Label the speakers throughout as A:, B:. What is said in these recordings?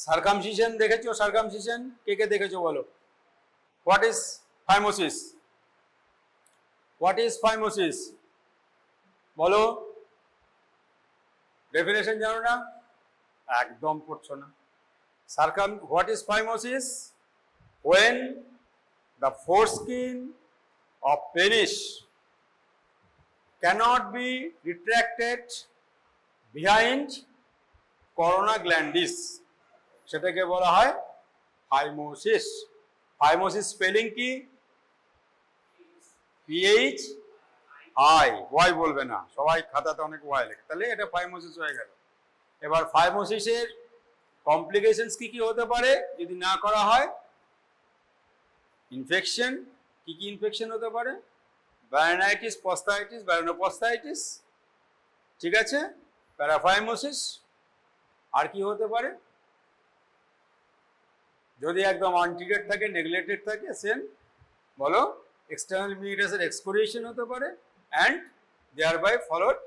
A: Circumcision দেখেছো? Circumcision কে কে দেখেছো বলো? What is phimosis? What is phimosis বলো? ডেফিনেশন জানো না? একদম পড়ছো না। What is phimosis? When the foreskin of penis cannot be retracted behind corona glandis, সেটাকে বলা হয় ফাইমোসিস। ফাইমোসিস স্পেলিং কি? PH I, ওয়াই বলবে না, সবাই খাতাতে অনেক ওয়াই লেখে, তাহলে এটা ফাইমোসিস হয়ে গেল। এবার ফাইমোসিসের কমপ্লিকেশনস কি কি হতে পারে যদি না করা হয়? ইনফেকশন। কি কি ইনফেকশন হতে পারে? বায়োনাইটিস, পস্তাইটিস, বায়োনোপস্তাইটিস, ঠিক আছে, প্যারাফাইমোসিস। আর কি হতে পারে? যদি একদম আনট্রিটেড থাকে, নেগলেক্টেড থাকে, সেন বলো এক্সটার্নাল মিউটাসের এক্সপোরিয়েশন হতে পারে অ্যান্ড দেয়ার বাই ফলোড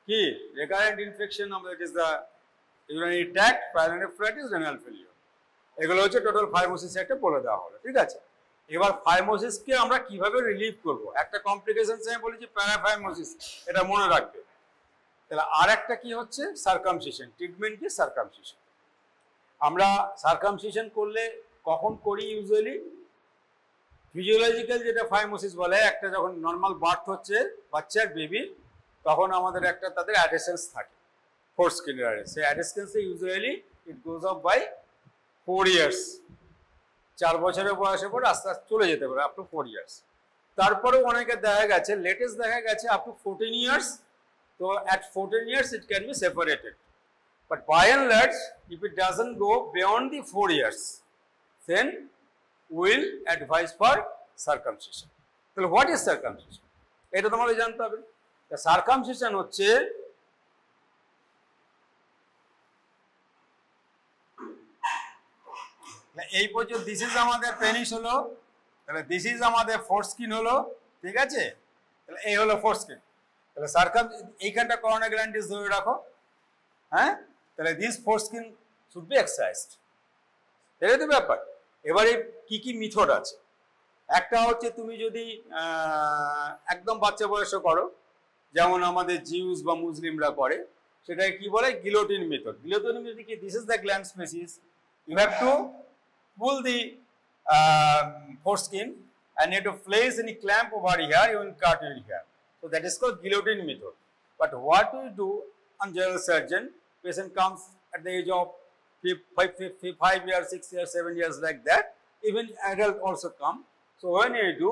A: কি recurrent infection of that is the urinary tract, pyelonephritis, renal failure। এগুলো হচ্ছে টোটাল ফাইমোসিস একটা বলে দেওয়া হলো, ঠিক আছে। এবার ফাইমোসিসকে আমরা কিভাবে রিলিভ করব? একটা কমপ্লিকেশন আমি বলেছি প্যারাফাইমোসিস, এটা মনে রাখবে। তাহলে আর একটা কি হচ্ছে? সার্কামসিশন। ট্রিটমেন্ট কি? সার্কামসিশন। আমরা সার্কামসিশন করলে কখন করি? ইউজুয়ালি ফিজিওলজিক্যাল যেটা ফাইমোসিস বলে, একটা যখন নর্মাল বার্থ হচ্ছে বাচ্চার বেবি, তখন আমাদের একটা তাদের অ্যাডেসেন্স থাকে, foreskin area. So adolescence usually it goes up by 4 years. 4 বছরের বয়সে পরে আস্তে আস্তে চলে যেতে পারে আপ টু 4 years। তারপরেও অনেকে দেখা গেছে, লেটেস্ট দেখা গেছে আপ টু 14 years। তো at 14 years it can be separated, but by and large if it doesn't go beyond the 4 years then we'll advise for circumcision। তাহলে what is circumcision? এটা তোমাদের জানতে হবে। সার্কামসিশন হচ্ছে এই পর্যন্ত দিস ইজ আমাদের পেনিস হলো, তাহলে দিস ইজ আমাদের ফোরস্কিন হলো, ঠিক আছে। তাহলে এই হলো ফোরস্কিন। তাহলে সার্কাম এইখানটা করোনা গ্ল্যান্ডিস ধরে রাখো, হ্যাঁ। তাহলে this foreskin should be exercised, এটাই তো ব্যাপার। এবারে কি কি মেথড আছে? একটা হচ্ছে তুমি যদি একদম বাচ্চা বয়সে করো, যেমন আমাদের জিউস বা মুসলিমরা করে, সেটাকে কি বলে? Guillotine method. গিলোটিন মেথড কি? দিস ইজ দ্য গ্ল্যান্ড স্পেসিস, you have to pull the foreskin and you have to place any clamp over here, you will cut it here. So that is called guillotine method. But what we do on general surgeon, patient comes at the age of 5 years, 6 years, 7 years like that. Even adult also come. So when you do,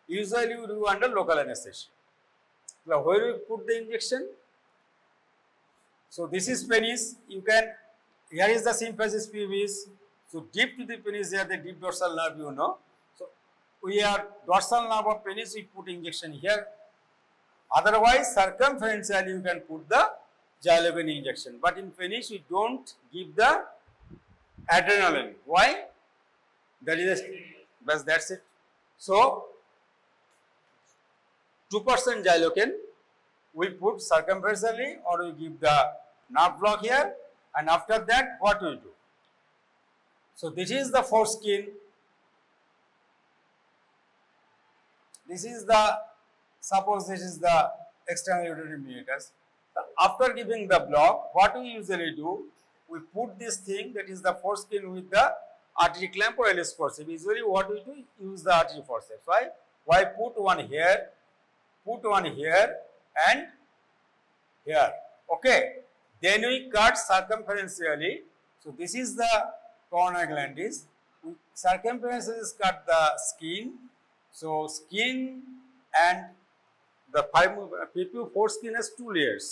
A: usually we do under local anesthesia. Now where we put the injection? So this is penis. You can, here is the symphysis pubis. So deep to the penis, here the deep dorsal nerve, you know. So we are dorsal nerve of penis, we put injection here. Otherwise, circumferentially you can put the xylogen injection. But in penis, we don't give the adrenaline. Why? That is, that's it. So 2% xylogen we put circumferentially, or we give the nerve block here, and after that, what we do? So this is the foreskin. This is the, suppose this is the external uterine meatus. After giving the block, what we usually do, we put this thing, that is the foreskin, with the artery clamp or Ellis forceps. Usually what we do, use the artery forceps. Why put one here, and here. Okay. Then we cut circumferentially. So this is the corona glandis. We circumferentially cut the skin. So skin and the PP foreskin has 2 layers.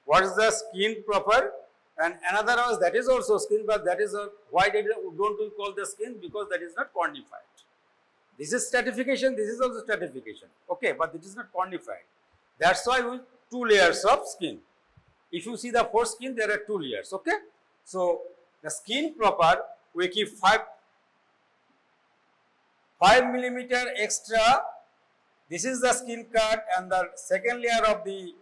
A: What is the skin proper? And another was, that is also skin, but that is why don't we call the skin? Because that is not quantified. This is stratification, this is also stratification. Okay, but it is not quantified. That's why we 2 layers of skin. If you see the foreskin, there are 2 layers. Okay, so the skin proper, we keep 5 millimeter extra. This is the skin cut, and the second layer of the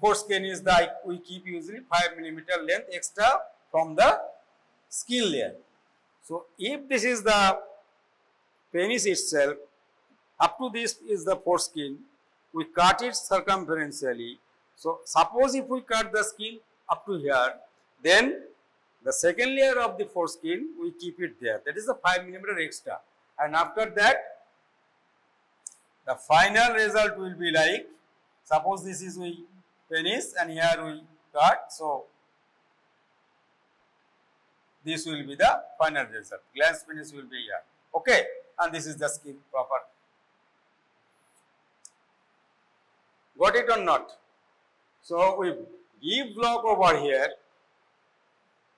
A: foreskin is the, we keep usually 5 millimeter length extra from the skin layer. So if this is the penis itself, up to this is the foreskin, we cut it circumferentially. So suppose if we cut the skin up to here, then the second layer of the foreskin, we keep it there. That is the 5 millimeter extra. And after that, the final result will be like, suppose this is we penis and here we cut. So this will be the final result. Glans penis will be here. Okay. And this is the skin proper. Got it or not? So we give block over here.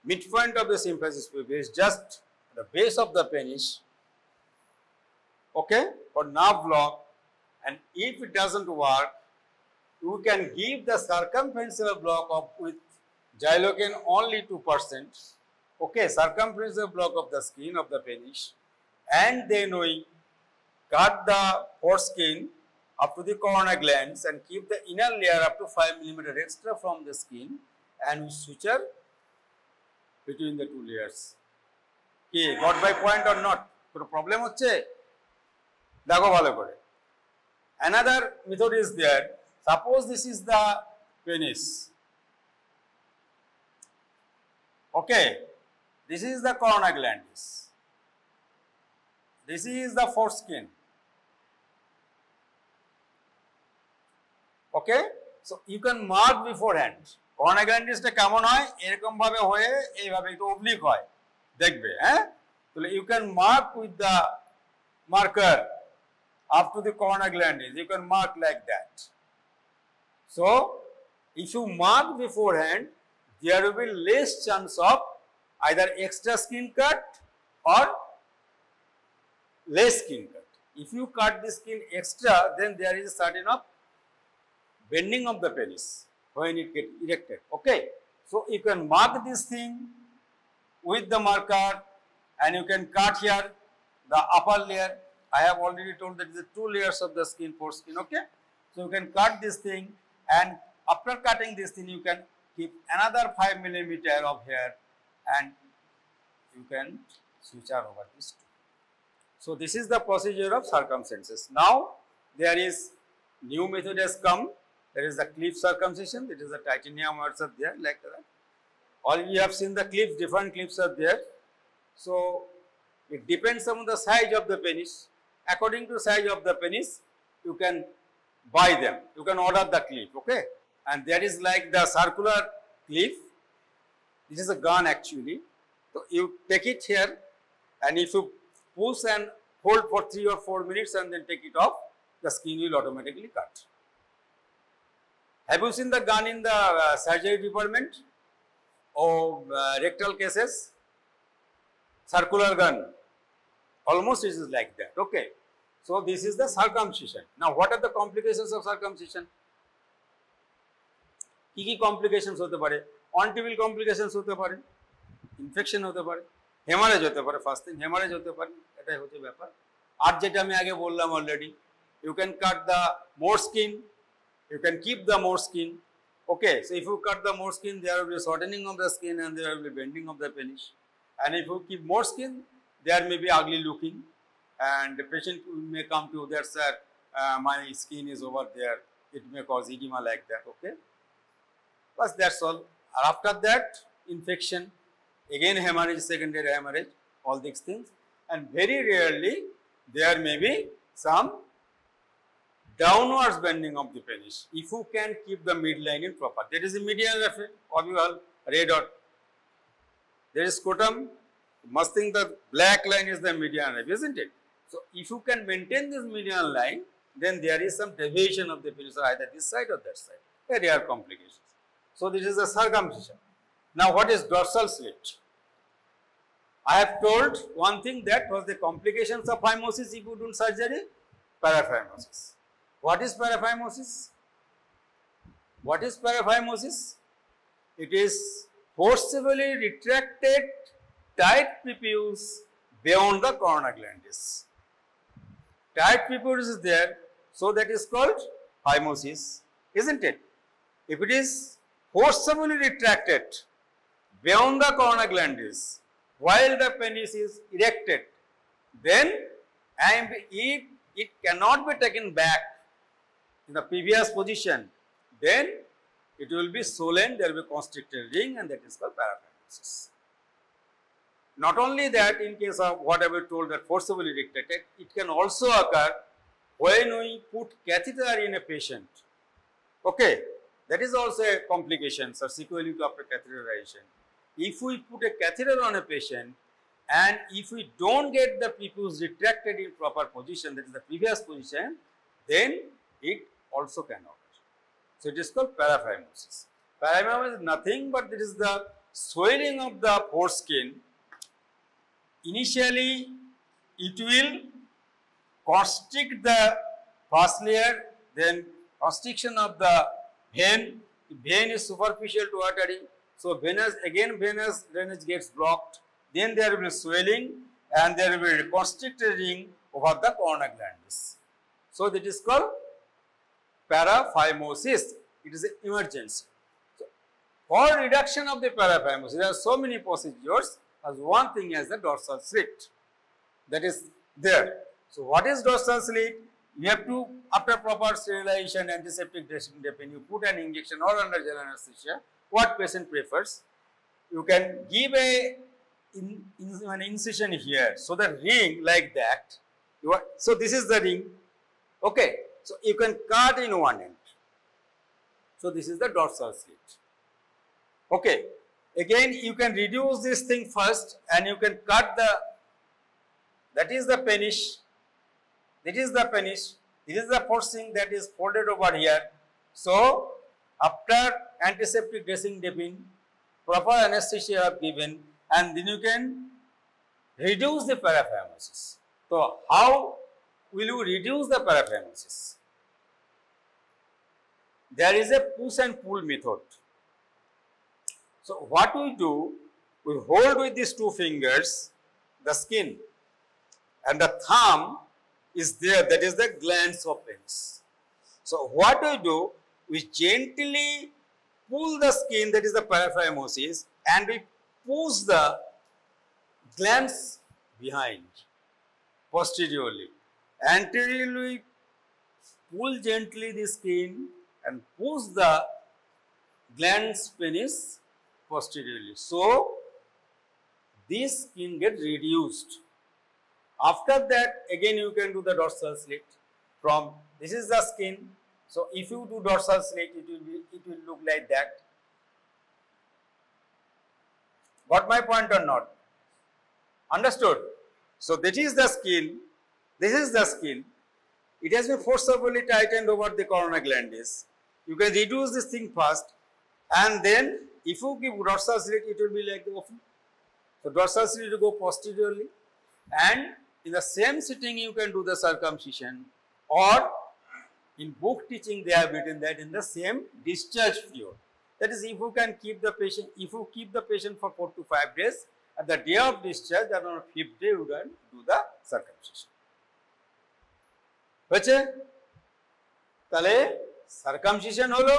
A: Midpoint of the symphysis pubis is just the base of the penis. Okay. For nerve block. And if it doesn't work, you can give the circumferential block of with xylocaine only 2%. Okay, circumferential block of the skin of the penis, and then we cut the foreskin up to the corona glands and keep the inner layer up to 5 millimeter extra from the skin, and we suture between the two layers. Okay, got my point or not? কোনো problem হচ্ছে? দেখো ভালো করে. Another method is there. Suppose this is the penis. Okay, this is the corona glandis. This is the foreskin. Okay, so you can mark beforehand. Corona glandis টা কেমন হয়? এরকম ভাবে হয়ে এইভাবে একটু oblique হয়। দেখবে, হ্যাঁ? তাহলে you can mark with the marker up to the corona glandis. You can mark like that. So, if you mark beforehand, there will be less chance of either extra skin cut or less skin cut. If you cut the skin extra, then there is a certain of bending of the penis when it gets erected. Okay. So, you can mark this thing with the marker and you can cut here the upper layer. I have already told that there are 2 layers of the skin, foreskin. Okay. So, you can cut this thing, and after cutting this thing, you can keep another 5 millimeter of hair and you can suture over this too. So, this is the procedure of circumcisions. Now, there is new method has come. There is the clip circumcision. It is the titanium words are there like that. All you have seen the clips, different clips are there. So, it depends on the size of the penis. According to size of the penis, you can buy them. You can order the clip, okay? And there is like the circular clip. This is a gun actually. So you take it here, and if you push and hold for 3 or 4 minutes and then take it off, the skin will automatically cut. Have you seen the gun in the surgery department or rectal cases? Circular gun. Almost it is like that, okay? So this is the circumcision. Now what are the complications of circumcision? কি complications হতে পারে? On-table complications হতে পারে, infection হতে পারে, hemorrhage হতে পারে, first thing hemorrhage হতে পারে, এটাই হচ্ছে ব্যাপার। আর যেটা আমি আগে বললাম already, you can cut the more skin, you can keep the more skin. Okay, so if you cut the more skin, there will be shortening of the skin and there will be bending of the penis. And if you keep more skin, there may be ugly looking, and the patient may come to there, sir, my skin is over there, it may cause edema like that, okay? But that's all. After that, infection, again hemorrhage, secondary hemorrhage, all these things, and very rarely there may be some downwards bending of the penis. If you can keep the midline in proper, there is a median oval ray dot. There is scrotum. Must think the black line is the median line, isn't it? So if you can maintain this median line, then there is some deviation of the penis either this side or that side. Very rare complications. So this is the circumcision. Now what is dorsal slit? I have told one thing, that was the complications of phimosis if you do surgery, paraphimosis. What is paraphimosis? What is paraphimosis? It is forcibly retracted tight prepuce beyond the corona glandis. Tight prepuce is there, so that is called phimosis, isn't it? if it is forcibly retracted beyond the corona glandis while the penis is erected, then and if it cannot be taken back in the previous position, then it will be swollen, there will be constricted ring, and that is called paraphimosis. Not only that, in case of whatever told that forcibly retracted, it can also occur when we put catheter in a patient. Okay, that is also a complication subsequently to after catheterization. If we put a catheter on a patient and if we don't get the prepuce retracted in proper position, that is the previous position, then it also can occur. So it is called paraphimosis. Paraphimosis is nothing but it is the swelling of the foreskin. Initially, it will constrict the first layer, then constriction of the vein. The vein is superficial to artery, so venous drainage gets blocked. Then there will be swelling and there will be constricted ring over the corona glandis. So that is called paraphimosis. It is an emergency. So, for reduction of the paraphimosis, there are so many procedures. As one thing as the dorsal slit, that is there. So what is dorsal slit? You have to, after proper sterilization, antiseptic dressing, you put an injection or under general anesthesia, what patient prefers. You can give an incision here, so the ring like that. So this is the ring. Okay, so you can cut in one end. So this is the dorsal slit. Okay. Again, you can reduce this thing first and you can cut that is the penis. This is the penis. This is the forcing that is folded over here. So, after antiseptic dressing given, proper anesthesia have given, and then you can reduce the paraphimosis. So, how will you reduce the paraphimosis? There is a push and pull method. So what we do, we hold with these two fingers the skin, and the thumb is there, that is the glans of penis. So what we do, we gently pull the skin, that is the paraphimosis, and we push the glans behind, posteriorly. Anteriorly, pull gently the skin and push the glans penis posteriorly. So this skin gets reduced. After that, again you can do the dorsal slit. From this is the skin. So if you do dorsal slit, it will look like that. Got my point or not? Understood? So that is the skin. This is the skin. It has been forcibly tightened over the corona glandis. You can reduce this thing first, and then if you give dorsal slit, it will be like the open. So dorsal slit will go posteriorly, and in the same sitting you can do the circumcision, or in book teaching they have written that in the same discharge period. That is, if you can keep the patient, if you keep the patient for 4 to 5 days, at the day of discharge, then on the 5th day you can do the circumcision. হয়েছে? তাহলে circumcision হলো,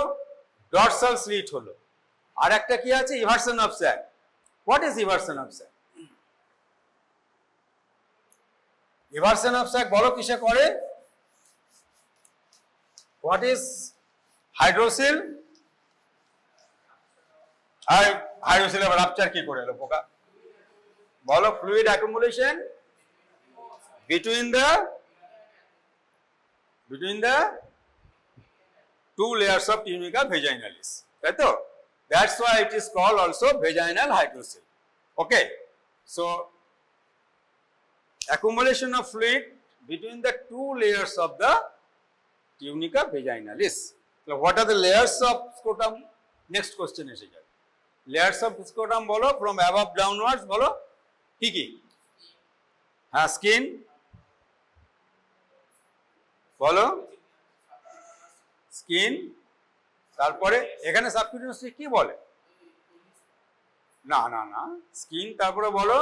A: dorsal slit হলো, আর একটা কি আছে, eversion of sac. What is eversion of sac? Eversion of sac বলো কিসে করে? What is hydrocele? হাইড্রোসিল আবার রাপচার কি করে এলো পোকা? বলো, fluid accumulation between the two layers of tunica vaginalis. Right? That's why it is called also vaginal hydrocele. Okay. So accumulation of fluid between the two layers of the tunica vaginalis. So what are the layers of scrotum? Next question is here. Layers of scrotum bolo from above downwards bolo ki skin বলো, skin, তারপরে এখানে subcutaneous কি বলে? না না না, skin, তারপরে বলো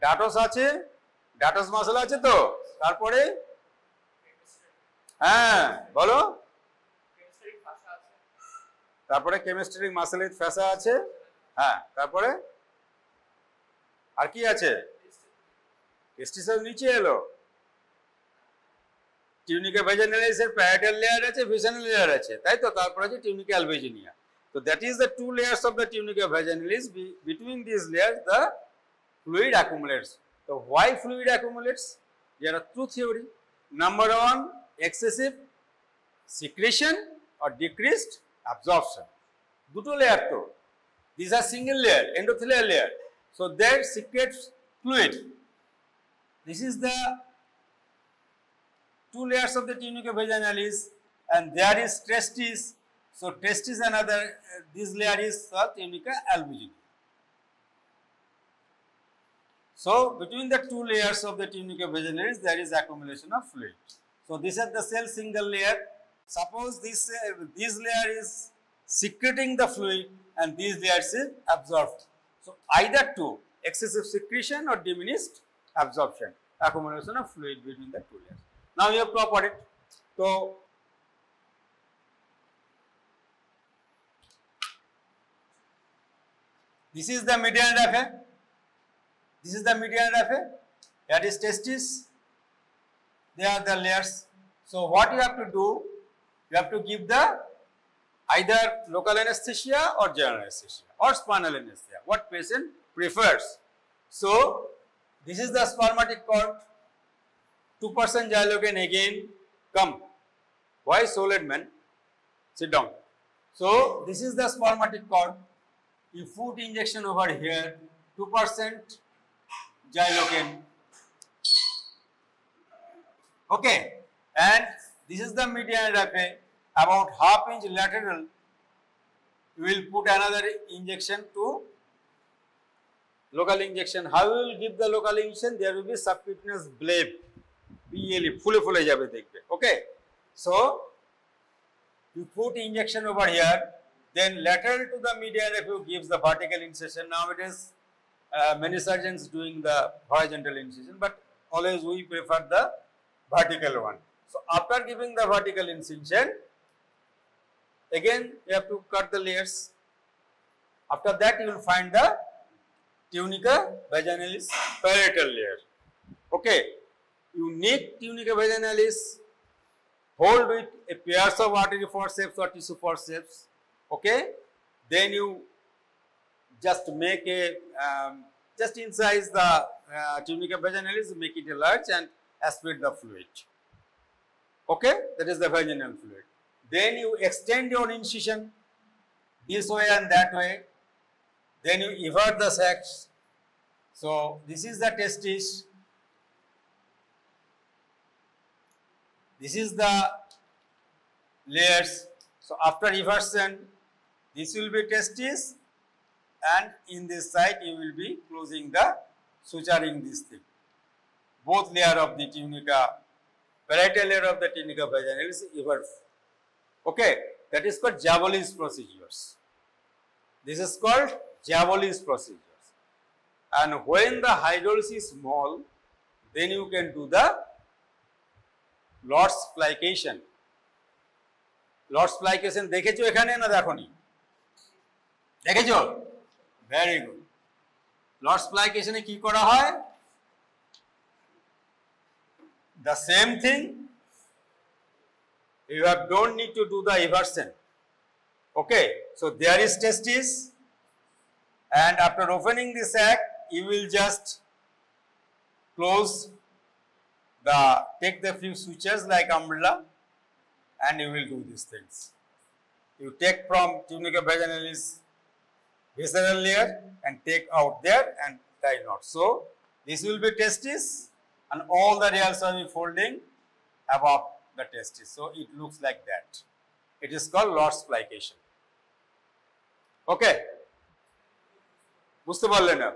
A: ডাটস আছে, ডাটস মাসল আছে তো, তারপরে হ্যাঁ বলো তারপরে কেমিস্ট্রিক মাসেলিক ফ্যাসা আছে, হ্যাঁ, তারপরে আর কি আছে, টেস্টিসের নিচে এলো, টিউনিকা ভ্যাজানালিস এর প্যারাইটাল লেয়ার আছে, ভিসানাল লেয়ার আছে, তাই তো, তারপরে আছে tunica অ্যালভেজিনিয়া। So that is the two layers of the tunica vaginalis. Between these layers the fluid accumulates. So why fluid accumulates? There are two theories. Number one, excessive secretion or decreased absorption. Duto layer to. These are single layer, endothelial layer. So they secrete fluid. This is the two layers of the tunica vaginalis, and there is testis. So testis another, this layer is tunica albuginea. So between the two layers of the tunica vaginalis there is accumulation of fluid. So this is the cell single layer. Suppose this layer is secreting the fluid and these layers is absorbed. So either two, excessive secretion or diminished absorption, accumulation of fluid between the two layers. Now you have to operate. So this is the median raphe. This is the median raphe. That is testis. They are the layers. So what you have to do? You have to give the either local anesthesia or general anesthesia or spinal anesthesia. What patient prefers. So this is the spermatic cord. 2% xylocaine again. Come. Why solid man? Sit down. So this is the spermatic cord. You put injection over here, 2% xylocaine. Okay, and this is the median raphe, about ½ inch lateral. You will put another injection to local injection. How you will give the local injection? There will be subcutaneous bleb, BLE, ফুলে যাবে দেখবে. Okay, so you put injection over here. Then lateral to the median raphe gives the vertical incision. Now it is many surgeons doing the horizontal incision, but always we prefer the vertical one. So after giving the vertical incision, again you have to cut the layers. After that you will find the tunica vaginalis parietal layer. Okay, you need tunica vaginalis, hold with a pairs of artery forceps or tissue forceps. Okay, then you just make a just incise the tunica vaginalis, make it large and aspirate the fluid. Okay, that is the vaginal fluid. Then you extend your incision this way and that way. Then you invert the sacs. So this is the testis. This is the layers. So after eversion, this will be testis, and in this side you will be closing the suturing this thing. Both layer of the tunica, parietal layer of the tunica vaginalis everts. Okay, that is called Jabolis procedures. This is called Jabolis procedures. And when the hydrolysis is small, then you can do the Lord's plication. Lord's plication দেখেছো এখানে না দেখোনি? দেখেছো? Very good. Lord's plication এ কি করা হয়? The same thing. You don't need to do the eversion. Okay, so there is testis, and after opening the sac, you will just close the, take the few sutures like umbrella, and you will do these things. You take from tunica vaginalis visceral layer and take out there and tie knot. So this will be testis, and all the rails will be folding above the testis. So it looks like that. It is called Lord's plication. Okay. বুঝতে পারলে না?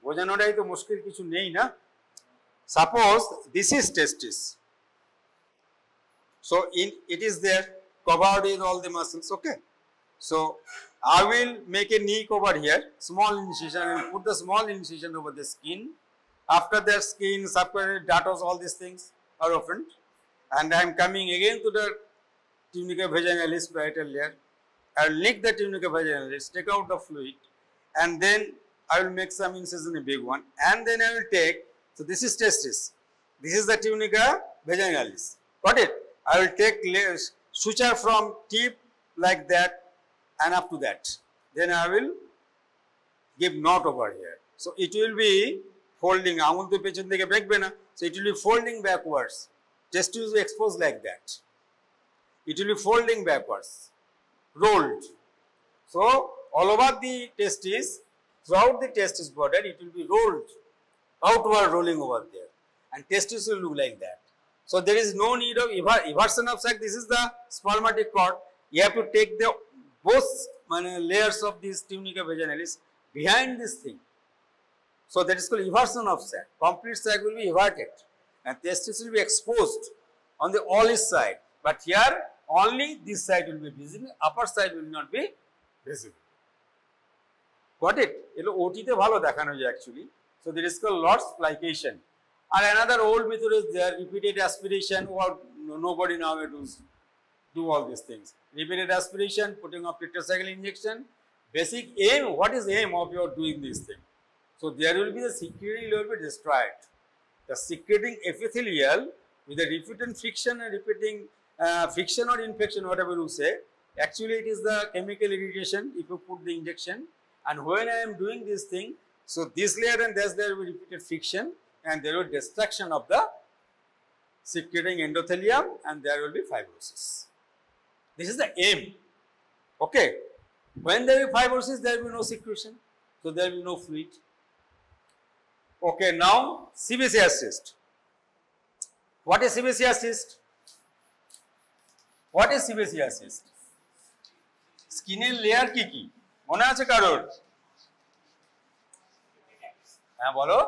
A: বোঝানোটাই তো মুশকিল কিছু নেই না? Suppose this is testis. So it is there covered with all the muscles. Okay. So I will make a nick over here, small incision, and put the small incision over the skin. After that, skin, subcutaneous dartos, all these things are opened, and I am coming again to the tunica vaginalis parietal layer. I will lick the tunica vaginalis, take out the fluid, and then I will make some incision, a big one, and then I will take, so this is testis, this is the tunica vaginalis, got it? I will take suture from tip like that and up to that. Then I will give knot over here. So it will be folding, so it will be folding backwards. Testis will be exposed like that. It will be folding backwards, rolled. So all over the testis, throughout the testis border, it will be rolled, outward rolling over there. And testis will look like that. So there is no need of eversion of sac. This is the spermatic cord. You have to take the both layers of this tunica vaginalis behind this thing. So that is called eversion of sac. Complete sac will be everted and testis will be exposed on the all side. But here only this side will be visible, upper side will not be visible. Got it? OT te bhalo dekhano jay actually. So there is called Lord's plication. And another old method is there, repeated aspiration, or nobody nowadays do all these things. Repeated aspiration, putting of tetracycle injection. Basic aim, what is the aim of your doing this thing? So there will be the secreting will be destroyed. The secreting epithelial with the repeated friction and repeating friction or infection, whatever you say, actually it is the chemical irritation if you put the injection. And when I am doing this thing, so this layer and this layer will be repeated friction and there will be destruction of the secreting endothelium and there will be fibrosis. This is the aim. Okay. When there will be fibrosis, there will be no secretion. So there will be no fluid. Okay, now sebaceous cyst. What is sebaceous cyst? What is sebaceous cyst? Skin layer ki? Mone ache karor? হ্যাঁ বলো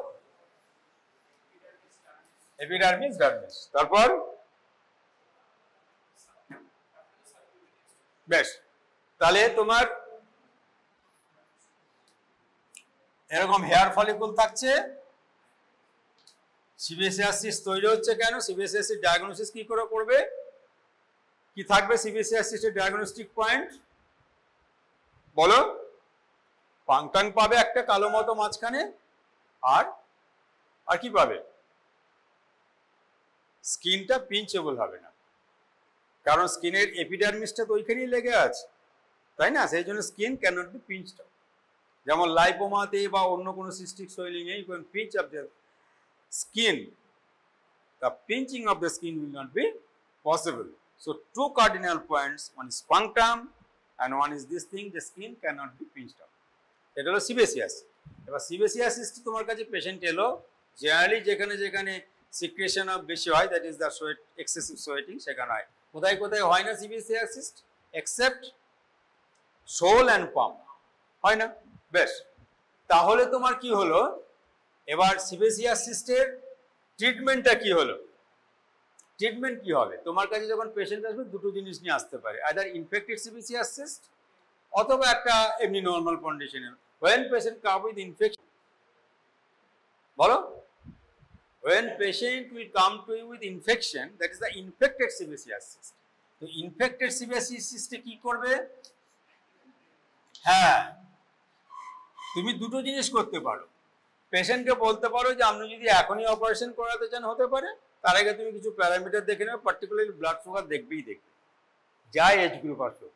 A: epidermis dermis তারপর বেশ তাহলে তোমার এরকম hair follicle থাকছে sebaceous cyst তৈরি হচ্ছে কেন সিবেসিয়াস সিস্ট ডায়াগনোসিস কি করে করবে কি থাকবে সিবেসিয়াস সিস্টের ডায়াগনস্টিক পয়েন্ট বলো পাংটাং পাবে একটা কালো মতো মাঝখানে আর কি পাবে স্কিনটা পিঞ্চেবল হবে না কারণ স্কিনের এপিডার্মিসটা তো ওইখানেই লেগে আছে তাই না সেই জন্য স্কিন ক্যানট বি পিঞ্চড যেমন লাইপোমাতে বা অন্য কোনো cystic swelling A you can pinch up the skin, the pinching of the skin will not be possible. So two cardinal points, one is punctum and one is this thing, the skin cannot be pinched up. এটা হলো sebaceous এবার sebaceous cyst তোমার কাছে patient এলো generally যেখানে secretion of বেশি হয় that is the sweat excessive sweating সেখানে হয় কোথায় হয় না sebaceous cyst except sole and palm হয় না বেশ তাহলে তোমার কি হলো এবার সিবেসিয়াস সিস্টের ট্রিটমেন্টটা কি হলো ট্রিটমেন্ট কি হবে তোমার কাছে যখন পেশেন্ট আসবে দুটো জিনিস নিয়ে আসতে পারে আইদার ইনফেক্টেড সিবেসিয়াস সিস্ট অথবা একটা এমনি নরমাল কন্ডিশনে when patient come with infection বলো when patient will come to you with infection that is the infected sebaceous cyst তো infected sebaceous cyst কি করবে হ্যাঁ তুমি দুটো জিনিস করতে পারো পেশেন্টকে বলতে পারো যে আপনি যদি এখনই অপারেশন করাতে চান হতে পারে তার আগে তুমি কিছু প্যারামিটার দেখে নেবে পার্টিকুলারলি ব্লাড সুগার দেখবে যা এজ গ্রুপ আসো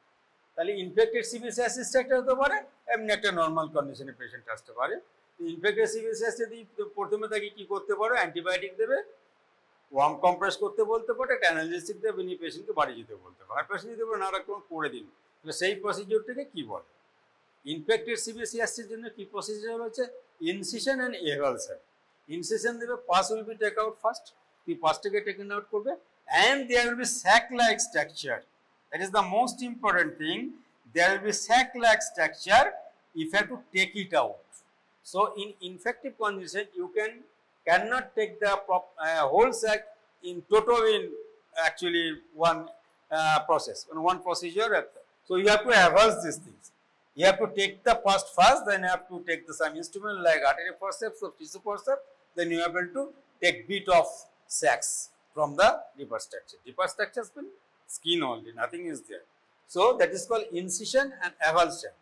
A: তাহলে ইনফেক্টেড সিবেসিয়াস সিস্ট একটা হতে পারে এমনি একটা নর্মাল কন্ডিশনে পেশেন্ট আসতে পারে ইনফেক্টেড সিবেসিয়াস যদি প্রথমে তাকে কি করতে পারো অ্যান্টিবায়োটিক দেবে ওয়ার্ম কম্প্রেস করতে বলতে পারে একটা অ্যানালজেসিক দেবে নিয়ে পেশেন্টকে বাড়ি যেতে বলতে পারে আর পেশেন্ট যদি বলে না রকম করে দিন সেই প্রসিডিওরটাকে কি বলে ইনফেক্টেড সিবেসিয়াসের জন্য কি প্রসিডিওর হচ্ছে ইনসিশন এন্ড এভালশন ইনসিশন দেবে pus will be take out first তুই পাসটাকে টেকেন আউট করবে and there will be sac like structure that is the most important thing there will be sac like structure if you have to take it out so in infective condition you cannot take the whole sac in total in actually one process in one procedure so you have to avulse these things. You have to take the past first, then you have to take some instrument like artery forceps or tissue forceps, then you are able to take bit of sacs from the deeper structure. Deeper structure has been skin only, nothing is there. So that is called incision and avulsion.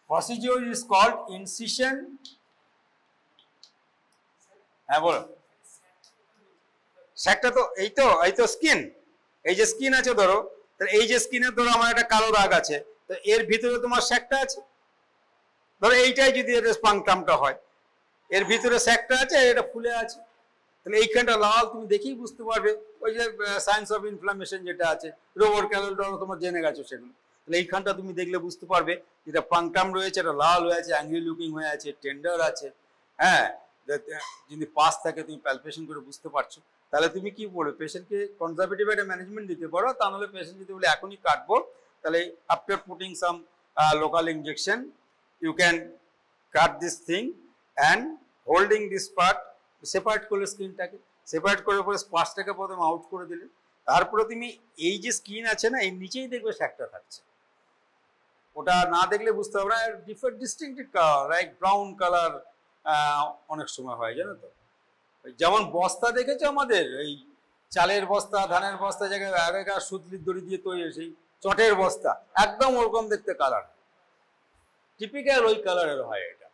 A: Procedure is called incision. হ্যাঁ বলো, স্যাকটা তো এই তো skin, এই যে skin আছে ধরো, তাহলে এই যে স্কিনের ধরো আমার একটা কালো দাগ আছে, তো এর ভিতরে তোমার স্যাকটা আছে। ধরো এইটাই যদি এটা স্পাংটামটা হয়, এর ভিতরে স্যাকটা আছে, এটা ফুলে আছে, তাহলে এইখানটা লাল তুমি দেখেই বুঝতে পারবে। ওই যে সায়েন্স অফ ইনফ্লামেশন যেটা আছে, রোবট ক্যালোডর তোমার জেনে গেছো সেগুলো, তাহলে এইখানটা তুমি দেখলে বুঝতে পারবে যেটা পাংটাম রয়েছে, এটা লাল হয়ে আছে, অ্যাঙ্গি লুকিং হয়ে আছে, টেন্ডার আছে। হ্যাঁ, যদি পাস থাকে তুমি প্যালপেশন করে বুঝতে পারছো, তাহলে তুমি কি বলবে, পেশেন্টকে কনজারভেটিভ একটা ম্যানেজমেন্ট দিতে পারো। তা নাহলে পেশেন্ট যদি বলে এখনই কাটবো, তাহলে after putting some local injection you can cut this thing and holding this part, separate করলে স্কিনটাকে, সেপারেট করার পরে স্পার্সটাকে প্রথমে আউট করে দিলে, তারপরে তুমি এই যে স্কিন আছে না, এই নিচেই দেখবে স্যাকটা থাকছে। ওটা না দেখলে বুঝতে পারবে না। Different distinctive colour, like brown colour অনেক সময় হয়, জানো তো। যেমন বস্তা দেখেছো আমাদের, এই চালের বস্তা, ধানের বস্তা, জায়গায় আগেকার সুতলির দড়ি দিয়ে তৈরি, সেই চটের বস্তা, একদম ওরকম দেখতে কালার, টিপিক্যাল ওই কালারের হয় এটা।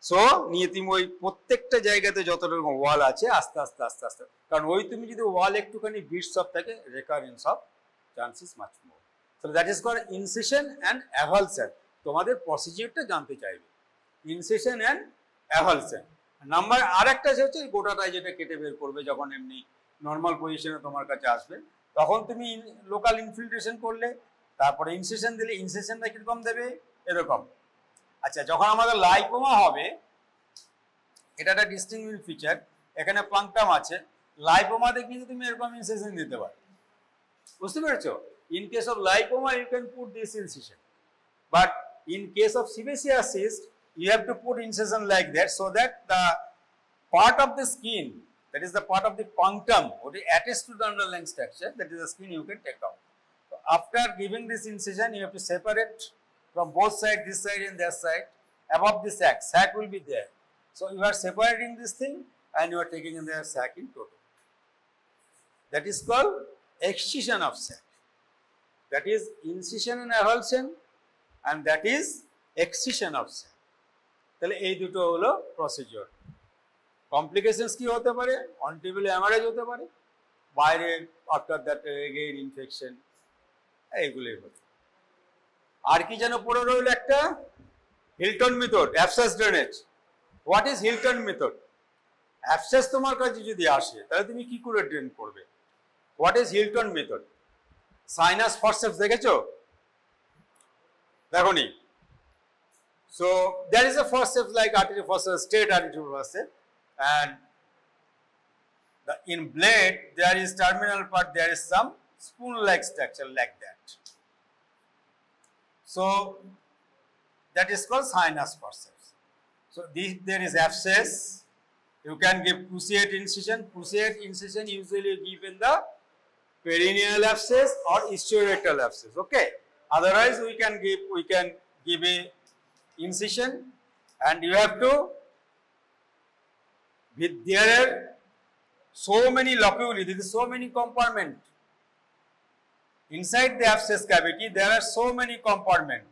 A: সো নিয়ে তুমি ওই প্রত্যেকটা জায়গাতে যত রকম ওয়াল আছে আস্তে আস্তে আস্তে আস্তে, কারণ ওই তুমি যদি ওয়াল একটুখানি বিটস অফ থাকে, recurrence of chances much more. So that is called incision and avulsion. তোমাদের প্রসিজিওরটা জানতে চাইবে, ইনসিশন অ্যান্ড অ্যাভালশন। নাম্বার আরেকটা হচ্ছে গোটাটাই যেটা কেটে বের করবে, যখন এমনি নর্মাল পজিশনে তোমার কাছে আসবে, তখন তুমি লোকাল ইনফিল্ট্রেশন করলে, তারপরে ইনসিশন দিলে, ইনসিশনটা কিরকম দেবে, এরকম। আচ্ছা, যখন আমাদের লাইপোমা হবে, এটা একটা ডিস্টিংগুইশ ফিচার, এখানে পাংটাম আছে, লাইপোমাতে কিন্তু তুমি এরকম ইনসিশন দিতে পারো, বুঝতে পেরেছো? In case of lipoma you can put this incision, but in case of sebaceous cyst you have to put incision like that, so that the part of the skin, that is the part of the punctum, what is attached to the underlying structure, that is the skin, you can take out. So after giving this incision, you have to separate from both sides, this side and that side, above the sac will be there. So you are separating this thing and you are taking in the sac in total. That is called excision of sac. That is incision and avulsion, and that is excision of sac. তাহলে এই দুটো হলো procedure. Complications কি হতে পারে? অনটেবল haemorrhage হতে পারে, বাইরে আফটার দ্যাট এগেইন ইনফেকশন, এইগুলোই হতো। আর কি যেন পড়ে রইল একটা, Hilton method, abscess drainage. What is Hilton method? Abscess তোমার কাছে যদি আসে, তাহলে তুমি কি করে ড্রেন করবে? What is Hilton method? Sinus forceps দেখেছো? দেখোনি? So there is a forceps like artery forceps, straight artery forceps, and in blade there is terminal part, there is some spoon-like structure like that. So that is called sinus forceps. So there is abscess. You can give cruciate incision. Cruciate incision usually give in the perineal abscess or ischiorectal abscess. Okay. Otherwise we can give a incision, and you have to, there are so many loculi, there is so many compartment inside the abscess cavity, there are so many compartment.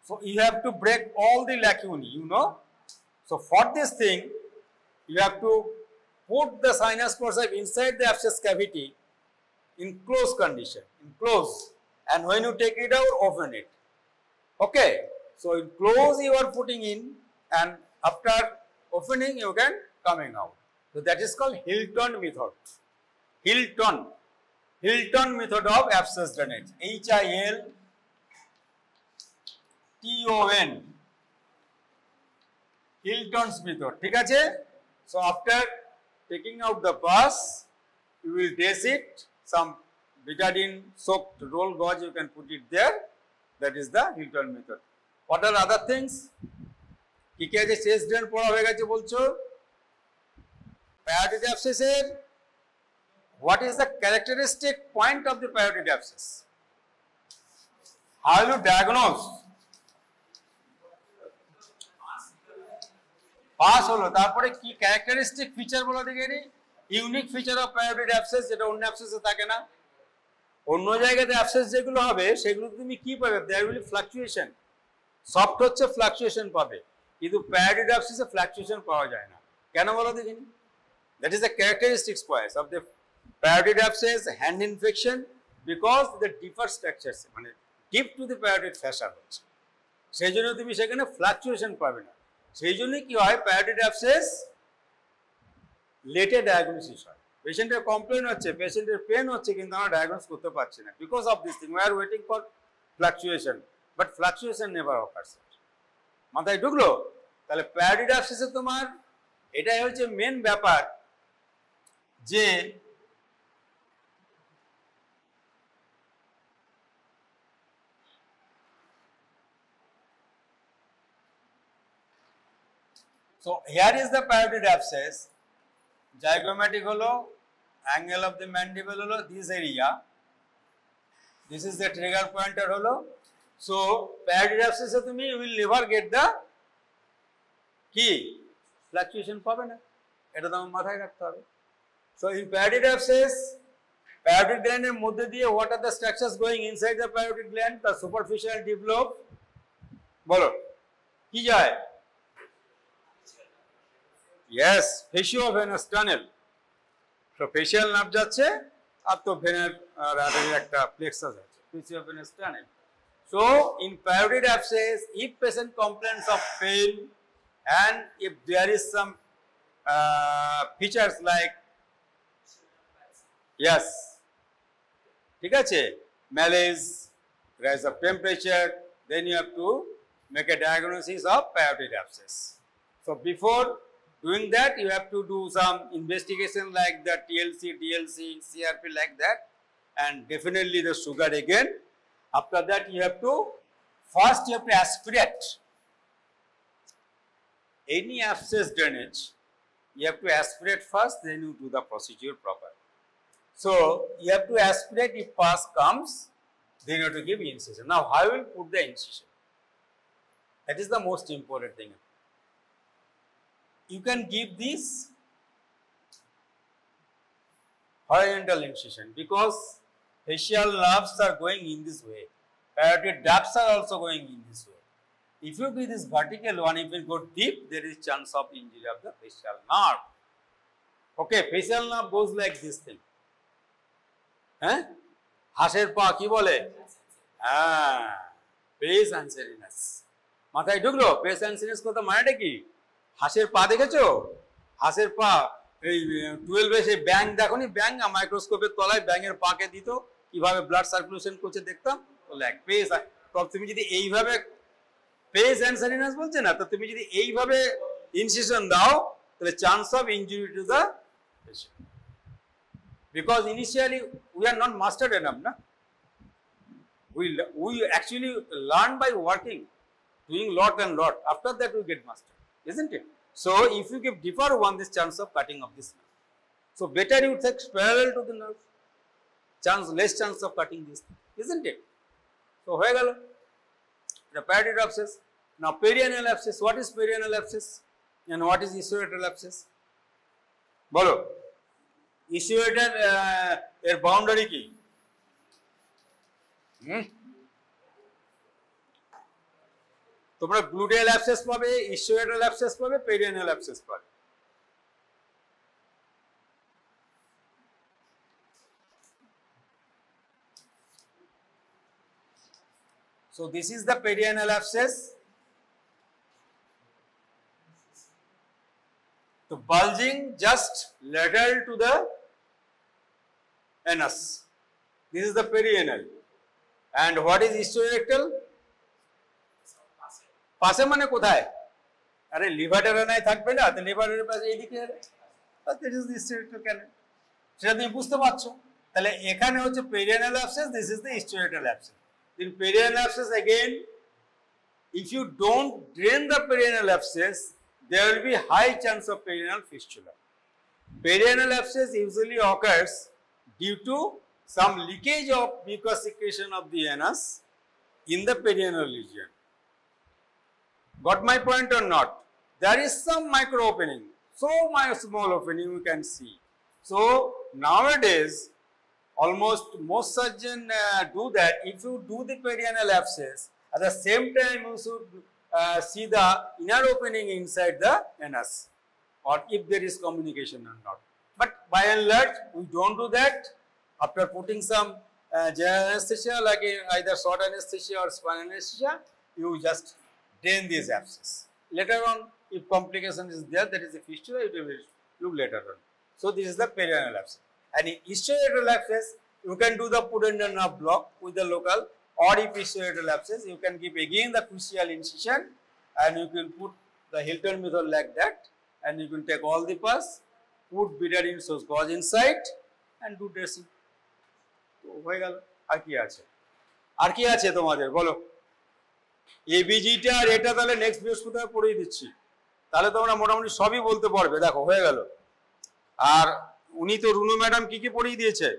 A: So you have to break all the lacunae, you know. So for this thing you have to put the sinus forceps inside the abscess cavity in closed condition, and when you take it out, open it. Okay, so in close you are putting in, and after opening you can coming out. So that is called Hilton method. Hilton method of abscess drainage. Hilton. Hilton's method. ঠিক আছে? So after taking out the pus, you will dress it. Some betadine soaked roll gauze you can put it there. That is the Hilton method. What are other things? কি কি আছে? Chest drain পড়া হয়ে গেছে বলছো। Parotid abscess এর what is the characteristic point of the parotid abscess? How you diagnose? Pass হলো, তারপরে কি ক্যারেক্টারিস্টিক ফিচার বলা দেখে নি, unique feature of parotid abscess যেটা অন্য অ্যাবসেসে থাকে না। অন্য জায়গাতে অ্যাবসেস যেগুলো হবে সেগুলো তুমি কি পাবে, দেয়ার উইল ফ্লাকচুয়েশন। সফট হচ্ছে ফ্লাকচুয়েশন পাবে, কিন্তু প্যারাডিড অ্যাবসেসে ফ্লাকচুয়েশন পাওয়া যায় না। কেন বলো দেখিনি? That is the characteristics points of the parotid abscess and infection, because the deeper structures, মানে deep to the parotid fascia হচ্ছে, সেই জন্য তুমি সেখানে ফ্লাকচুয়েশন পাবে না। সেই জন্যই কি হয়, প্যারাডিড অ্যাবসেস লেটে ডায়াগনোসিস হয়। পেশেন্টের কমপ্লেন হচ্ছে, পেশেন্টের পেন হচ্ছে, কিন্তু আমরা ডায়াগনোস করতে পারছি না, because of this thing we are waiting for fluctuation, but fluctuation never occurs. মাথায় ঢুকলো? তাহলে প্যারাডিড অ্যাবসেসে তোমার এটাই হচ্ছে মেন ব্যাপার, যে so here is the parotid abscess, zygomatic holo, angle of the mandible holo this area, this is the trigger pointer holo. So parotid abscess e tumi will never get the কি fluctuation পাবে না, এটা তোমার মাথায় রাখতে হবে। So in parotid abscess, parotid gland এর মধ্যে দিয়ে what are the structures going inside the parotid gland? The superficial deep lobe, বলো কি যায়? Yes, facial-venous tunnel. So facial nerve যাচ্ছে, আর তো ভেনার আর্টারির একটা plexus আছে, facial-venous tunnel. So in parotid abscess, if patient complains of pain and if there is some features like, yes, ঠিক আছে, malaise, rise of temperature, then you have to make a diagnosis of parotid abscess. So before doing that, you have to do some investigation like the TLC, CRP like that, and definitely the sugar again. After that, you have to first you have to aspirate any abscess drainage. You have to aspirate first, then you do the procedure proper. So you have to aspirate. If pus comes, then you have to give incision. Now, how will put the incision? That is the most important thing. You can give this horizontal incision because facial nerves are going in this way. Parotid ducts are also going in this way. If you do this vertical one, if it go deep, there is chance of injury of the facial nerve. Okay, facial nerve goes like this thing. হাঁসের পা কি বলে? Pace অ্যানসেরিনাস। মাথায় ঢুকলো? Pace অ্যানসেরিনাস কথা মানেটা কি? হাঁসের পা দেখেছো? হাঁসের পা এই 12 সেই ব্যাং দেখো নি, ব্যাং মাইক্রোস্কোপের তলায় ব্যাঙের পাকে দিত, কিভাবে ব্লাড সার্কুলেশন করছে দেখতাম, তো লেগ পেস। তো তুমি যদি এইভাবে পেস অ্যানসেরিনাস বলছে না, তো তুমি যদি এইভাবে ইনসিশন দাও, তাহলে chance of injury to the patient, because initially we are not mastered enough, na? We actually learn by working, doing lot and lot. After that we get mastered, isn't it? So if you give deeper one, this chance of cutting of this nerve. So better you take parallel to the nerve, less chance of cutting this, isn't it? So হয়ে গেল the parotid abscess. Now perianal abscess. What is perianal abscess and what is isureteral abscess? বলো। ইসিওয়েটার এর boundary কি? তোমরা গ্লুটেয়াল abscess পাবে, ইসিওয়েটাল abscess পাবে, perianal abscess পাবে। So this is the perianal abscess. So bulging just lateral to the anus. This is the perianal. And what is ischiorectal? পাশে মানে কোথায়? আরে লিভারটারানায় থাকবে না, তো লিভারের পাশে এইদিকে, that is the ischiorectal canal. সেটা তুমি বুঝতে পারছো? তাহলে এখানে হচ্ছে perianal abscess, this is the ischiorectal abscess. In perianal abscess again, if you don't drain the perianal abscess, there will be high chance of perianal fistula. Perianal abscess usually occurs due to some leakage of mucus secretion of the anus in the perianal region. Got my point or not? There is some micro opening, so small opening you can see. So nowadays, almost most surgeons do that. If you do the perianal abscess, at the same time you should see the inner opening inside the anus, or if there is communication or not. But by and large, we don't do that. After putting some general anesthesia, like either short anesthesia or spinal anesthesia, you just drain these abscess. Later on, if complication is there, that is a fistula, it will look later on. So this is the perianal abscess. And in ischioidal abscess, you can do the pudendal nerve block with the local, or if ischioidal abscess, you can give again the crucial incision, and you can put the Hilton method like that, and you can take all the pus, put betadine source gauze inside, and do dressing. হয়ে গেল। আর কি আছে? আর কি আছে তোমাদের বলো? এবিজিটা আর এটা তাহলে নেক্সট বৃহস্পতিবার পড়িয়ে দিচ্ছি, তাহলে তোমরা মোটামুটি সবই বলতে পারবে। দেখো হয়ে গেল। আর উনি তো রুনু ম্যাডাম কি কি পড়িয়ে দিয়েছে?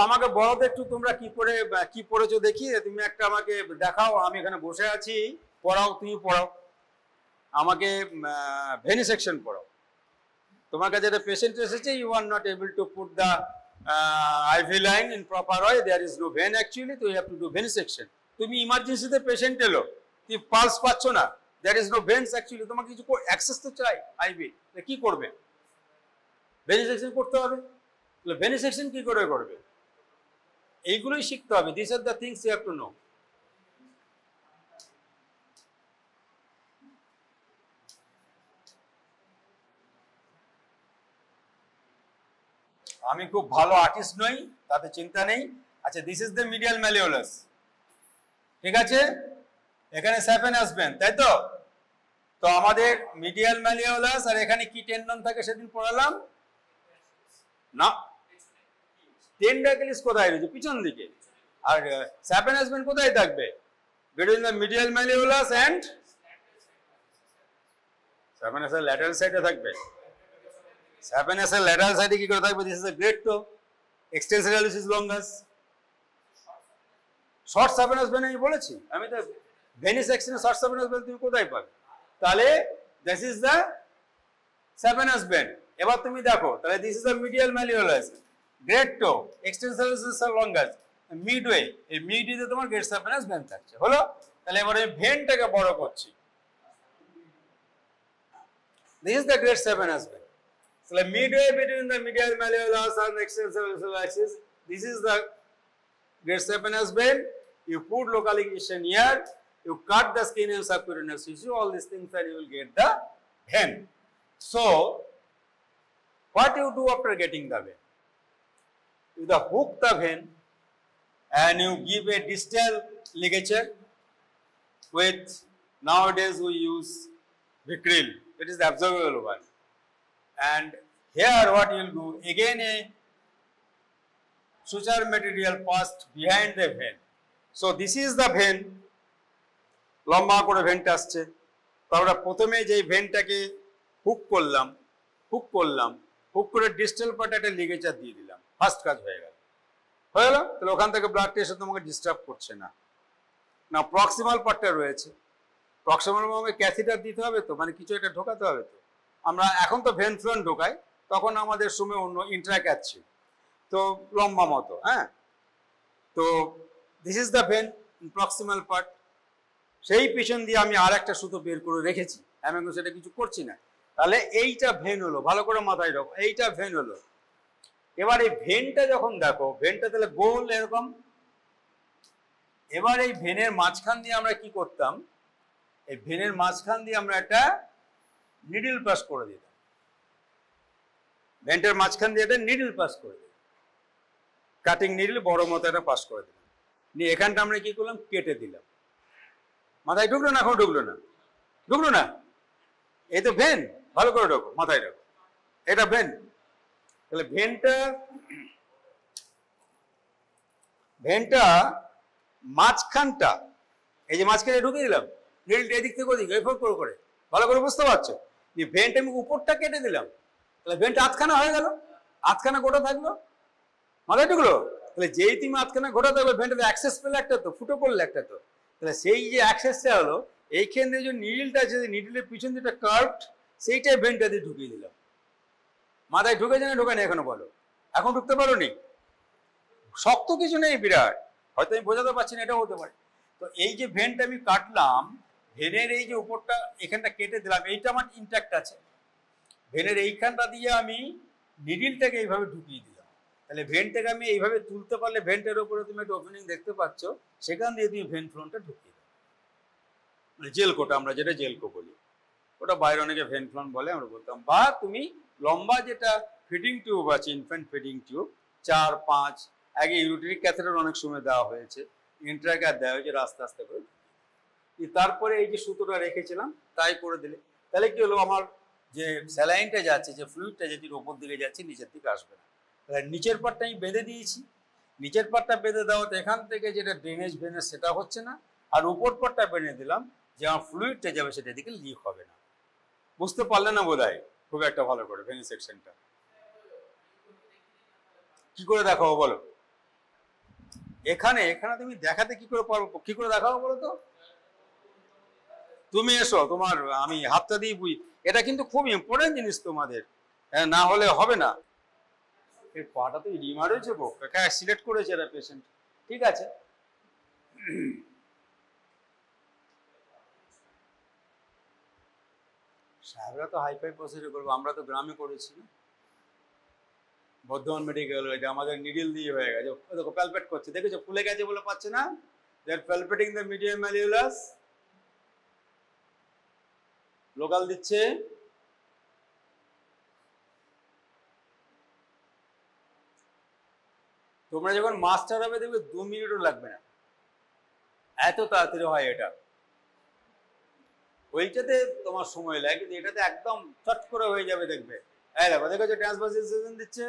A: আমাকে বলো তো একটু তোমরা কি করে কি পড়েছো দেখি। তুমি একটা আমাকে দেখাও, আমি এখানে বসে আছি, পড়াও, তুমি পড়াও আমাকে, ভেনি সেকশন পড়াও। তোমার কাছে একটা পেশেন্ট এসেছে, you are not able to put the IV line in proper way, there is no vein actually, তো you have to do venesection. তুমি ইমার্জেন্সিতে পেশেন্ট এলো, তুমি পালস পাচ্ছ না, there is no veins actually, তোমাকে কিছু অ্যাক্সেস তো চাই IV, কি করবে? ভেনি সেকশন করতে হবে। ভেনি সেকশন কি করে করবে? এইগুলোই শিখতে হবে। This are the things you have to know. আমি খুব ভালো আর্টিস্ট নই, তাতে চিন্তা নেই। আচ্ছা, this is the medial malleolus, ঠিক আছে? এখানে স্যাপেন আসবেন, তাই তো? তো আমাদের মিডিয়াল ম্যালিওলাস, আর এখানে কি টেন্ডন থাকে সেদিন পড়ালাম না? টেন্ডাকেলিস কোথায় রয়েছে? পিছন দিকে। আর স্যাপেন আসবেন কোথায় থাকবে? Between the medial malleolus and স্যাপেন আসের ল্যাটারাল সাইডে থাকবে। স্যাপেন আসের ল্যাটারাল সাইডে কি করে থাকবে? This is the great toe, extensor hallucis is longus. Short saphenous আসবেন আমি বলেছি, আমি তো ভেনি সেকশনে শর্ট স্যাপেন আসবেন তুমি কোথায় পাবে? তাহলে দিস ইজ দ্য স্যাপেন আসবেন। এবার তুমি দেখো, তাহলে this is the medial malleolus, great toe, extensor hallucis is longus, midway, এই মিডওয়েতে তোমার গ্রেট স্যাপেন আসবেন থাকছে। হলো? তাহলে এবার আমি ভেনটাকে বড় করছি। This is the great seven asbestos. So the midway between the medial malleolus and the extensor axis, this is the great seven asbestos. You put local incision here, you cut the skin and subcutaneous tissue, all these things, and you will get the vein. So, what you do after getting the vein? You hook the vein and you give a distal ligature with, nowadays we use Vicryl. It is the absorbable one. And here what you will do, again a suture material passed behind the vein. So this is the vein, লম্বা করে ভেনটা আসছে। তারপরে প্রথমে যে ভেনটাকে hook করলাম, hook করে distal পার্টে একটা লিগেচার দিয়ে দিলাম, ফার্স্ট কাজ হয়ে গেল। তাহলে ওখান থেকে ব্লাড এসে তোমাকে ডিস্টার্ব করছে না। না, প্রক্সিমাল পার্টটা রয়েছে, প্রক্সিমাল ভাবে ক্যাথিটার দিতে হবে তো, মানে কিছু একটা ঢোকাতে হবে তো। আমরা এখন তো ভেন ফ্লোন ঢোকাই, তখন আমাদের সময় অন্য ইন্ট্রাক্যাথ ছিল, তো লম্বা মতো। হ্যাঁ, তো this is the vein proximal part. সেই পিছন দিয়ে আমি আর একটা সুতো বের করে রেখেছি, আমি এখন সেটা কিছু করছি না। তাহলে এইটা ভেন হলো, ভালো করে মাথায় রাখো, এইটা ভেন হলো। এবার এই ভেনটা যখন দেখো, ভেনটা তাহলে গোল এরকম। এবার এই ভেনের মাঝখান দিয়ে আমরা কি করতাম? এই ভেনের মাঝখান দিয়ে আমরা একটা নিডল পাস করে দিতাম, ভেন্টের মাঝখান দিয়ে একটা নিডল পাস করে দিতাম, কাটিং নিডল বড় মতো একটা পাস করে দিলাম, নিয়ে এখানটা আমরা কি করলাম? কেটে দিলাম। মাথায় ঢুকলো না? এখন ঢুকলো না? ঢুকলো না? এই তো ভেন, ভালো করে ঢোকো, মাথায় ঢোকো, এটা ভেন। তাহলে ভেনটা মাঝখানটা, এই যে মাঝখানে ঢুকে দিলাম, নিডলটা এদিক থেকে ওদিক এফোর্ট করে, ভালো করে বুঝতে পারছো? ভেনটা আমি উপরটা কেটে দিলাম, তাহলে ভেনটা আধখানা হয়ে গেল, আধখানা গোটা থাকলো, মাথায় ঢুকলো। তাহলে যেই তুমি আধখানা গোটা থাকলো, ভেনটাতে অ্যাক্সেস পেলে একটা তো, ফুটো পড়লে একটা তো। তাহলে সেই যে অ্যাক্সেসটা হলো, এইখানে যে নিডলটা আছে, নিডলের পিছন যেটা কার্ভড, সেইটাই ভেনটা দিয়ে ঢুকিয়ে দিলাম। মাথায় ঢুকেছে না ঢোকে না এখনো বলো? এখন ঢুকতে পারো নি? শক্ত কিছু নেই বিরাট, হয়তো আমি বোঝাতে পারছি না, এটাও হতে পারে। তো এই যে ভেনটা আমি কাটলাম, ভেনের এই যে উপরটা এখানটা কেটে দিলাম, এইটা আমার ইনট্যাক্ট আছে। ভেনের এইখানটা দিয়ে আমি নিডিলটাকে এইভাবে ঢুকিয়ে দিলাম। তাহলে ভেনটাকে আমি এইভাবে তুলতে পারলে ভেন্টের উপরে তুমি একটা ওপেনিং দেখতে পাচ্ছ, সেখান দিয়ে তুমি ভেন ফ্লোনটা ঢুকিয়ে দাও। মানে জেলকোটা, আমরা যেটা জেলকো বলি, ওটা বাইরে অনেকে ভেন ফ্লোন বলে, আমরা বলতাম। বা তুমি লম্বা যেটা ফিডিং টিউব আছে, ইনফ্যান্ট ফিডিং টিউব 4, 5, আগে ইউরিটারি ক্যাথেটার অনেক সময় দেওয়া হয়েছে, ইন্ট্রাক্যাথ দেওয়া হয়েছে, আস্তে আস্তে করে। তারপরে এই যে সুতোটা রেখেছিলাম তাই করে দিলে, তাহলে কি হলো, আমার যে স্যালাইনটা যাচ্ছে, যে ফ্লুইডটা যেটি ওপর দিকে যাচ্ছে, নিচের দিকে আসবে না। তাহলে নিচের পার্টটা আমি বেঁধে দিয়েছি, নিচের পার্টটা বেঁধে দেওয়াতে এখান থেকে যেটা ড্রেনেজ ভেনের সেটা হচ্ছে না, আর উপর পার্টটা বেঁধে দিলাম যে আমার ফ্লুইডটা যাবে সেটা দিকে লিক হবে না। বুঝতে পারলে না বোধ হয় খুব একটা ভালো করে ভেনি সেকশনটা? কি করে দেখাবো বলো? এখানে তুমি দেখাতে কি করে পারবো, কি করে দেখাবো বলো তো? তুমি এসো, তোমার আমি হাতটা দিয়ে বুঝি। এটা কিন্তু খুব ইম্পর্টেন্ট জিনিস তোমাদের, না হলে হবে না। এর পাটা তো রিমার হয়েছে, সিলেক্ট করেছে এরা পেশেন্ট। ঠিক আছে, সাহেবরা তো হাইফাই প্রসিডিউর করবো, আমরা তো গ্রামে করেছি না। বর্ধমান মেডিকেল, এটা আমাদের নিডিল দিয়ে হয়ে গেছে। দেখো প্যালপেট করছে, দেখেছো ফুলে গেছে বলে পাচ্ছে না, দে আর প্যালপেটিং দ্য মিডিয়াম ম্যালিউলাস। লোকাল দিচ্ছে, তোমরা যখন মাস্টার হবে দেখবে 2 মিনিটও লাগবে না, এত তাড়াতাড়ি হয় এটা। ওইটাতে তোমার সময় লাগে, কিন্তু এটাতে একদম চট করে হয়ে যাবে দেখবে। এই দেখো, দেখেছো ট্রান্সভার্সেশন দিচ্ছে,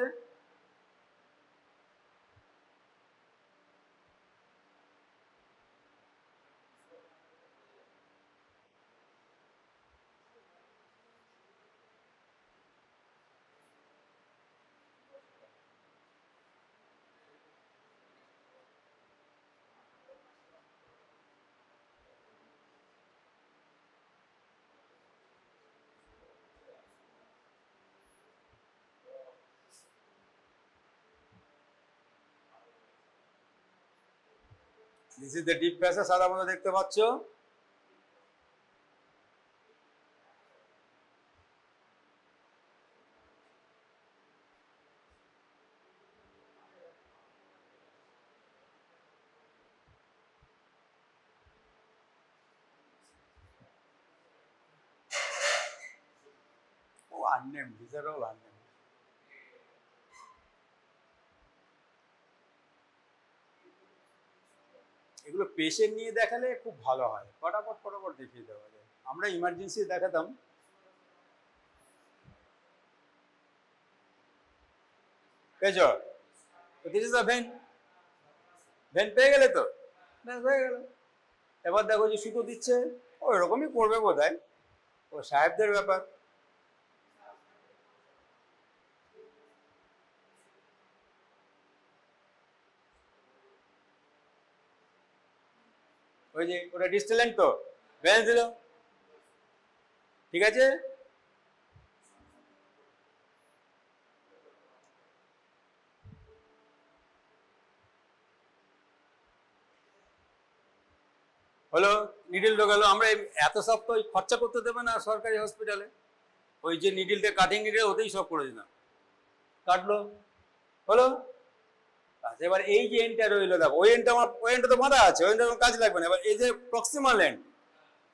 A: this is the deep passage, সাদা মতো দেখতে পাচ্ছ। ও unnamed, these are all unnamed. এগুলো পেশেন্ট নিয়ে দেখালে খুব ভালো হয়, ফটাফট দেখিয়ে দেওয়া যায়। আমরা ইমার্জেন্সি দেখাতাম। পেয়েছো? This is the vein. Vein পেয়ে গেলে তো, হয়ে গেল। এবার দেখো যে সুতো দিচ্ছে, ওই রকমই করবে বোধ হয়, ও সাহেবদের ব্যাপার। ওই যে ওটা ডিস্টেলেন্ট তো, ব্যালেন্স দিল, ঠিক আছে। হলো, নিডিল ঢোকালো। আমরা এত সব তো খরচা করতে দেবে না সরকারি হসপিটালে, ওই যে নিডিলটা কাটিং নিডিল ওতেই সব করে দিলাম, কাটলো, হলো। আচ্ছা, এবার এই যে এন্ডটা রইলো, দেখো ওই এন্ডটা আমার, ওই এন্ডটা তো বাঁধা আছে, ওই এন্ডটা আমার কাজ লাগবে না। এবার এই যে প্রক্সিমাল এন্ড,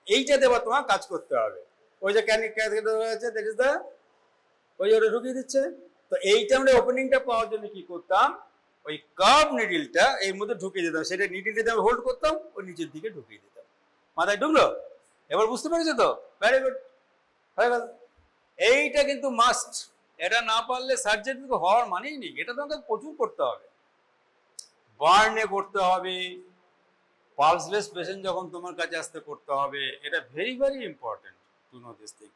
A: এইটাতে এবার তোমার কাজ করতে হবে। ওই যে ক্যাথেটার হয়েছে, দেখিস দা, ওই ওটা ঢুকিয়ে দিচ্ছে। তো এইটা আমরা ওপেনিংটা পাওয়ার জন্য কি করতাম, ওই কার্ভ নিডিলটা এর মধ্যে ঢুকিয়ে দিতাম, সেটা নিডিলটা আমি হোল্ড করতাম, ওই নিচের দিকে ঢুকিয়ে দিতাম। মাথায় ঢুকলো? এবার বুঝতে পেরেছো তো? ভেরি গুড, হয়ে গেল। এইটা কিন্তু মাস্ট, এটা না পারলে সার্জারি হওয়ার মানেই নেই। এটা তোমাকে প্রচুর করতে হবে, বার্নে করতে হবে, পালসলেস পেশেন্ট যখন তোমার কাছে আসতে করতে হবে। এটা very very important to know this thing.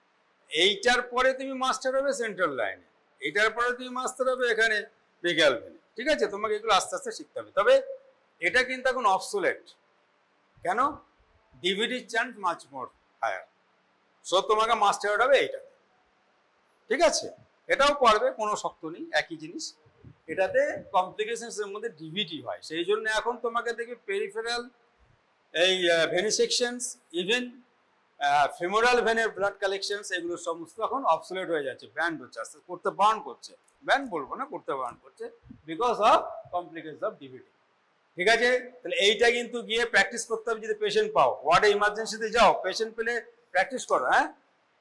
A: এইটার পরে তুমি মাস্টার হবে সেন্ট্রাল লাইনে, এইটার পরে তুমি মাস্টার হবে এখানে বিজ্ঞান ভেনে। ঠিক আছে, তোমাকে এগুলো আস্তে আস্তে শিখতে হবে। তবে এটা কিন্তু এখন অবসোলেট। কেন? ডিভিডির chance much more higher. So তোমাকে মাস্টার হবে এইটা। ঠিক আছে, এটাও পারবে, কোনো শক্ত নেই, একই জিনিস। এটাতে কমপ্লিকেশনস এর মধ্যে ডিভিটি হয়, সেই জন্য এখন তোমাকে দেখবে পেরিফেরাল এই ভেনিসেকশনস, ইভেন ফিমোরাল ভেনের ব্লাড কালেকশনস, এগুলো সমস্ত এখন অবসোলেট হয়ে যাচ্ছে, ব্যান্ড হচ্ছে, আস্তে করতে বার্ন করছে, ব্যান্ড বলবো না, করতে বার্ন করছে, বিকজ অফ কমপ্লিকেশন অফ ডিভিটি। ঠিক আছে, তাহলে এইটা কিন্তু গিয়ে প্র্যাকটিস করতে হবে যদি পেশেন্ট পাও, ওয়ার্ডে ইমার্জেন্সিতে যাও, পেশেন্ট পেলে প্র্যাকটিস করো, হ্যাঁ।